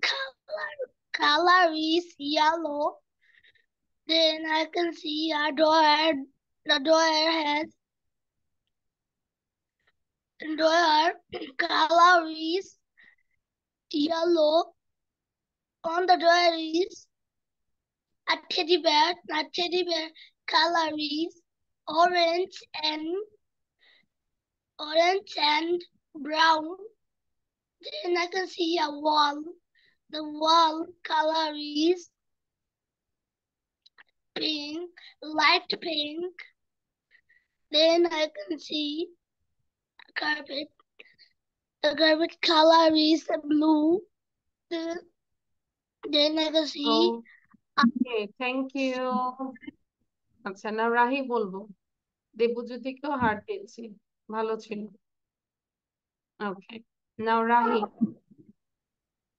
Speaker 2: color is yellow. Then I can see a door. The door color is yellow. On the door is a teddy bear. The teddy bear color is orange and brown. Then I can see a wall. The wall color is pink, light pink. Then I can see a carpet. The carpet color is blue. Then I can see.
Speaker 1: Okay, thank you. আচ্ছা, না রাহি বলবো। দেবজ্যোতিকেও heart দিচ্ছি, ভালো ছিল। Okay, now Rahi.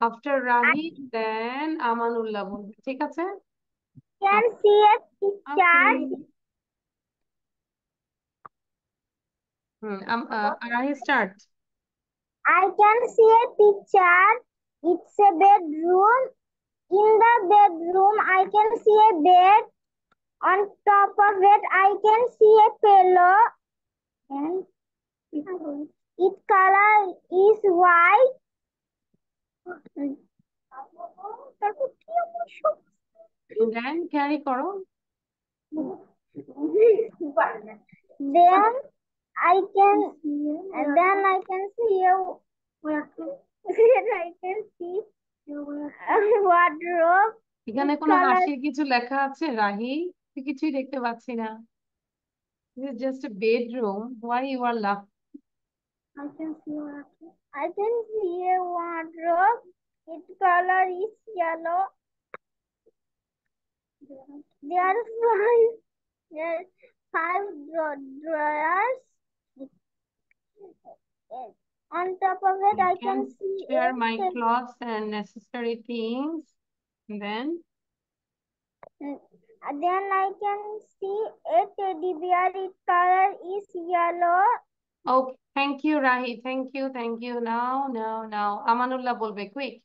Speaker 1: After Rahi then Amanullah বলবে, ঠিক আছে?
Speaker 3: Can see a
Speaker 1: okay.
Speaker 3: picture.
Speaker 1: Rahi start.
Speaker 3: I can see a picture. It's a bedroom. In the bedroom, I can see a bed. On top of it, I can see a pillow. And its color is white.
Speaker 1: Then carry করো।
Speaker 3: Then I can see a wardrobe.
Speaker 1: এখানে
Speaker 3: Its
Speaker 1: কোনো
Speaker 3: color
Speaker 1: হাসির কিছু লেখা আছে রাহি? কিছুই দেখতে পাচ্ছি না। This is just a bedroom. Why you are laughing?
Speaker 3: I can see what I can see a wardrobe. Its color is yellow. There are five drawers. On top of it,
Speaker 1: I
Speaker 3: I
Speaker 1: can
Speaker 3: can see
Speaker 1: share my
Speaker 3: a
Speaker 1: clothes and necessary things. And then,
Speaker 3: then I can see a teddy bear. Its color is yellow.
Speaker 1: okay, thank you, Rahi. Thank you, thank you. Now. Amanullah bolbe, quick.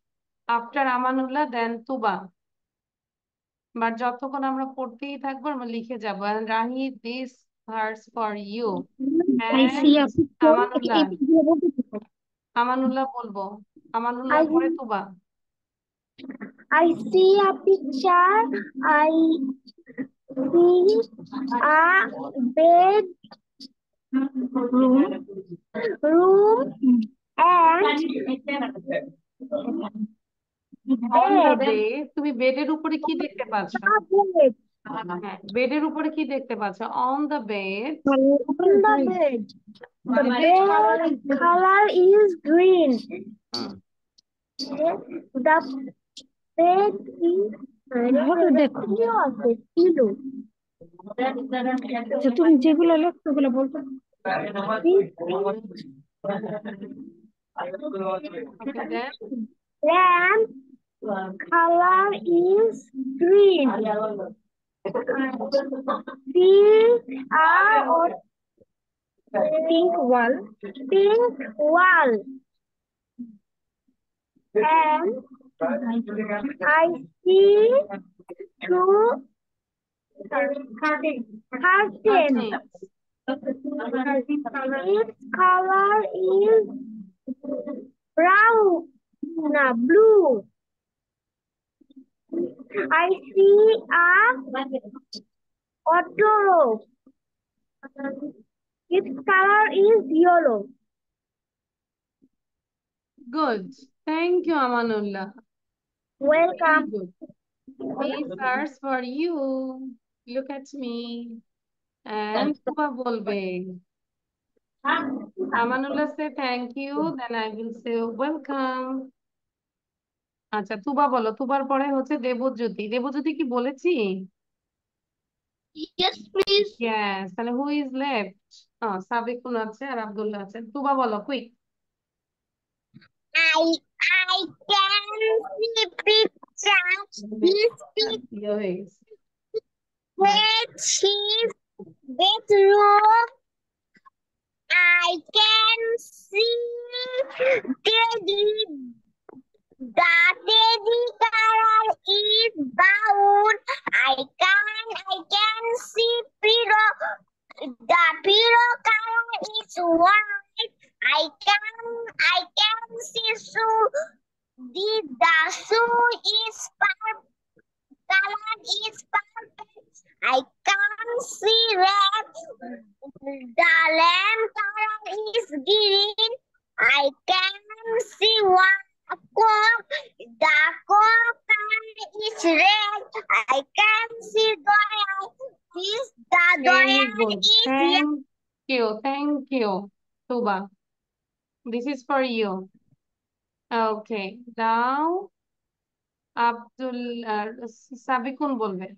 Speaker 1: After Amanullah, then Tuba. But যতক্ষণ আমরা পড়তেই থাকবো আমরা লিখে যাবো। And Rahi, this verse for you.
Speaker 3: I
Speaker 1: And
Speaker 3: see a picture.
Speaker 1: Amanullah, Amanullah বলবো। Amanullah পরে তুবা।
Speaker 3: I see a picture. I see a bed room and
Speaker 1: On the
Speaker 3: bed.
Speaker 1: bed, তুমি বেডের উপরে কি দেখতে পাচ্ছ?
Speaker 3: A bed.
Speaker 1: হ্যাঁ, বেডের উপরে কি দেখতে পাচ্ছ? On the bed.
Speaker 3: On the bed. The bed color is green.
Speaker 1: Hmm,
Speaker 3: The bed is pillow. তুমি যেগুলো লেখছো ওগুলো বলতো।
Speaker 1: okay, then
Speaker 3: Lamp color is green. Pink wall. And I see two curtains.
Speaker 1: curtains.
Speaker 3: Its color is brown, blue. I see a wardrobe. Its color is yellow.
Speaker 1: Good. Thank you, Amanullah. Very
Speaker 3: Welcome.
Speaker 1: good. These are for you. Look at me. And তুবা বলবে। Amanullah say thank you, then I will say welcome. আচ্ছা, তুবা বলো। তুবার পরে হচ্ছে দেবজ্যোতি। দেবজ্যোতি কি বলেছি?
Speaker 3: Yes, please.
Speaker 1: Yes. তাহলে who is left? Sabikun আছে আর আব্দুল্লাহ আছে। তুবা বলো, quick.
Speaker 3: I can see pictures.
Speaker 1: Yes.
Speaker 3: Bedroom. I can see teddy. The teddy color is brown. I can see pillow. The pillow color is white. I can see shoe. The shoe is color is perfect. I can see red. The lamp color is green. I can see one coke. The coke color is red. I can see doya. The
Speaker 1: Very
Speaker 3: doya
Speaker 1: good.
Speaker 3: is yellow.
Speaker 1: Thank you, Tuba. This is for you. Okay, now Sabikun বলবে।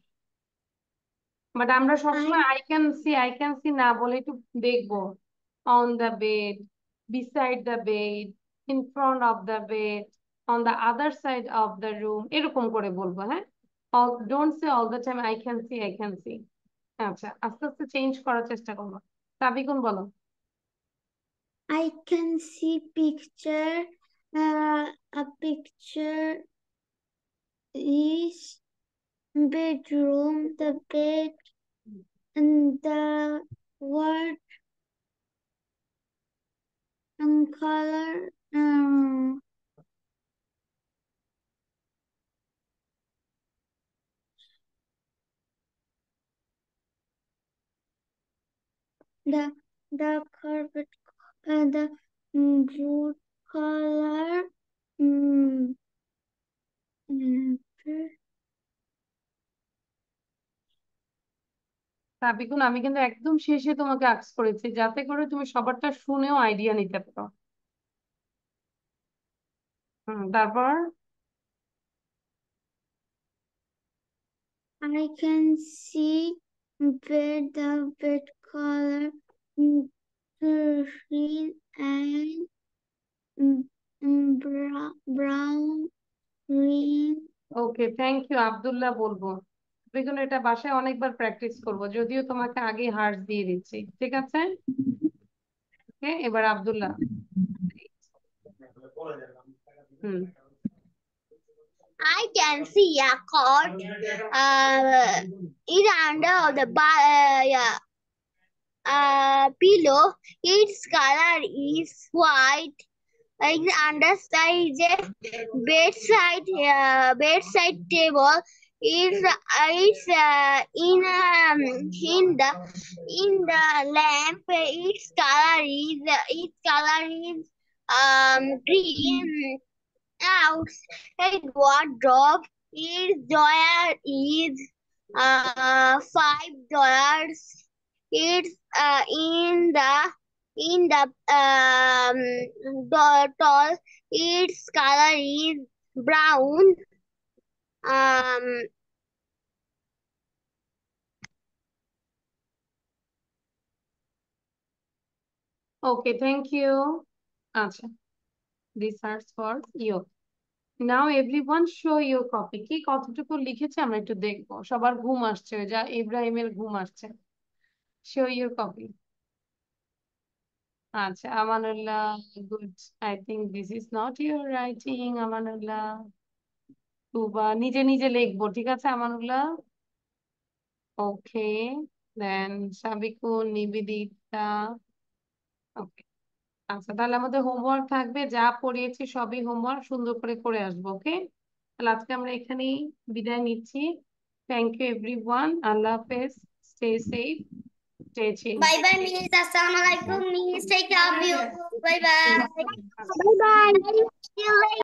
Speaker 1: But আমরা সবসময় I can see না বলে একটু দেখবো। On the bed, beside the bed, in front of the bed, on the other side of the room, এরকম করে বলবো, হ্যাঁ? Don't say all the time I can see. আচ্ছা, আস্তে আস্তে চেঞ্জ করার চেষ্টা করবো। সাবিকুন বলো।
Speaker 3: I can see picture. A picture is bedroom, the bed, and the word and color. The carpet, the blue color.
Speaker 1: Sabikun, আমি কিন্তু একদম শেষে তোমাকে আস্ক করেছি যাতে করে তুমি সবারটা শুনেও আইডিয়া নিতে পারো। তারপর
Speaker 3: I can see bed the bed color green and brown green.
Speaker 1: Okay, thank you. Abdullah বলবো, বেগুন এটা বাসায় অনেকবার প্র্যাকটিস করব, যদিও তোমাকে আগে হার্স দিয়ে দিচ্ছি, ঠিক আছে? ওকে, এবার Abdullah.
Speaker 3: I can see a cot is under the pillow. Its color is white. Its underside is a bedside table. It's in the lamp. Its color is green. Outside wardrobe, its dollar is $5. It's in the doll. Its color is brown.
Speaker 1: Okay, thank you. আচ্ছা, this are for you. Now everyone show your copy. কি কতটুকু লিখেছে আমরা একটু দেখবো। সবার ঘুম আসছে, যা ইব্রাহিমের ঘুম আসছে। Show your copy. আচ্ছা, Amanullah, good. I think this is not your writing, Amanullah. Tuba নিজে নিজে লিখবো, ঠিক আছে আমানুল্লাহ? ওকে, দেন সাবিকুন, নিবেদিতা। ওকে, আচ্ছা, তাহলে আমাদের হোমওয়ার্ক থাকবে, যা পড়িয়েছি সবই হোমওয়ার্ক, সুন্দর করে করে আসবো। ওকে, তাহলে আজকে আমরা এখানেই বিদায় নিচ্ছি। Thank you everyone. আল্লাহ হাফেজ। Stay safe, stay chill.
Speaker 3: Bye bye, Miss. Assalamualaikum, Miss. Take care of you. Bye bye.
Speaker 2: Bye bye. See you later.